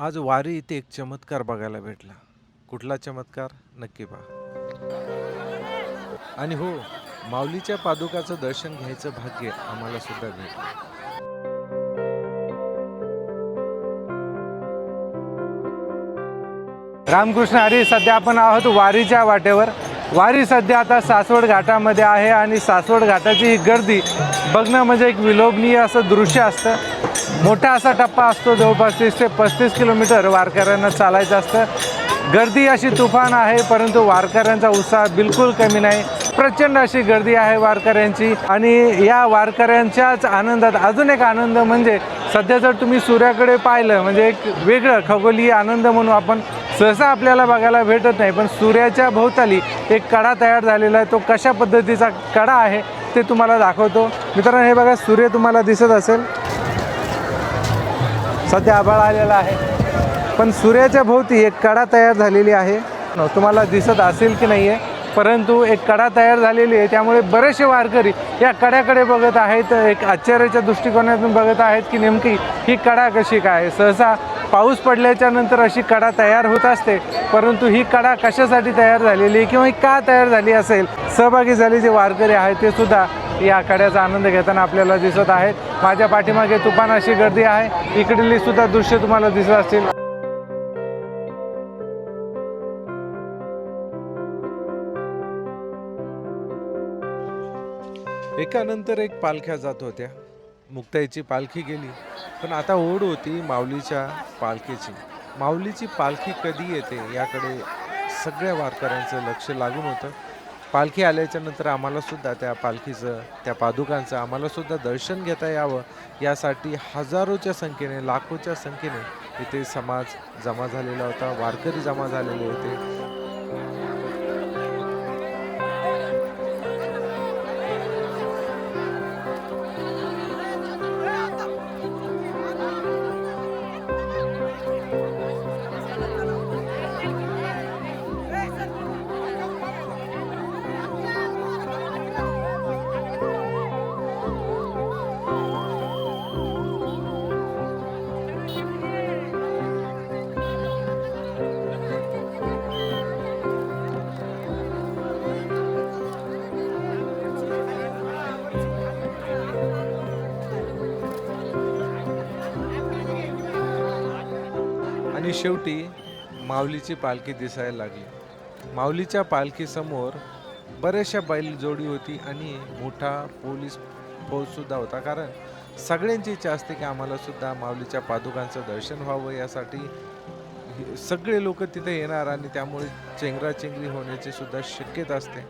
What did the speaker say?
आज वारी इथे एक चमत्कार बघायला भेटला. कुठला चमत्कार? नक्की पहा. आणि हो, माऊलीच्या पादुकाचं दर्शन घ्यायचं भाग्य आम्हाला सुद्धा भेटलं. रामकृष्ण हरी. सध्या आपण आहोत वारीच्या वाटेवर. वारी सध्या आता सासवड घाटामध्ये आहे आणि सासवड घाटाची ही गर्दी बघणं म्हणजे एक विलोभनीय असं दृश्य असतं. मोठा असा टप्पा असतो, जवळपास 30 ते 35 किलोमीटर वारकऱ्यांना चालायचं असतं. गर्दी अशी तुफान आहे, परंतु वारकऱ्यांचा उत्साह बिलकुल कमी नाही. प्रचंड अशी गर्दी आहे वारकऱ्यांची. आणि या वारकऱ्यांच्याच आनंदात अजून एक आनंद म्हणजे सध्या जर तुम्ही सूर्याकडे पाहिलं म्हणजे एक वेगळं खगोलीय आनंद म्हणून आपण सहसा आपल्याला बघायला भेटत नाही, पण सूर्याच्या भोवताली एक कडा तयार झालेला आहे. तो कशा पद्धतीचा कडा आहे ते तुम्हाला दाखवतो. मित्रांनो, हे बघा, सूर्य तुम्हाला दिसत असेल. सध्या आभाळ आलेला आहे, पण सूर्याच्या भोवती एक कडा तयार झालेली आहे. तुम्हाला दिसत असेल की नाही आहे, परंतु एक कडा तयार झालेली आहे. त्यामुळे बरेचसे वारकरी या कड्याकडे बघत आहेत, एक आश्चर्याच्या दृष्टिकोनातून बघत आहेत की नेमकी ही कडा कशी काय. सहसा पाऊस पडल्याच्या नंतर अशी कडा तयार होत असते, परंतु ही कडा कशासाठी तयार झालेली किंवा ही का तयार झाली असेल, सहभागी झाले जे वारकरी आहेत ते सुद्धा या कड्याचा आनंद घेताना आपल्याला दिसत आहेत. माझ्या पाठीमागे तुफान अशी गर्दी आहे. इकडली सुद्धा दृश्य तुम्हाला दिसत असतील. एकानंतर एक पालख्या जात होत्या. मुक्ताईची पालखी गेली, पण आता ओढ होती माऊलीच्या पालखीची. माऊलीची पालखी कधी येते याकडे सगळ्या वारकऱ्यांचं लक्ष लागून होतं. पालखी आल्याच्या नंतर आम्हाला सुद्धा त्या पालखीचं, त्या पादुकांचं आम्हाला सुद्धा दर्शन घेता यावं यासाठी हजारोच्या संख्येने, लाखोच्या संख्येने इथे समाज जमा झालेला होता, वारकरी जमा झालेले होते. आणि शेवटी माऊलीची पालखी दिसायला लागली. माऊलीच्या पालखीसमोर बऱ्याचशा बैलजोडी होती आणि मोठा पोलीस फौजसुद्धा होता. कारण सगळ्यांची इच्छा असते की आम्हाला सुद्धा माऊलीच्या पादुकांचं दर्शन व्हावं, यासाठी सगळे लोक तिथे येणार आणि त्यामुळे चेंगराचेंगरी होण्याची सुद्धा शक्यता असते.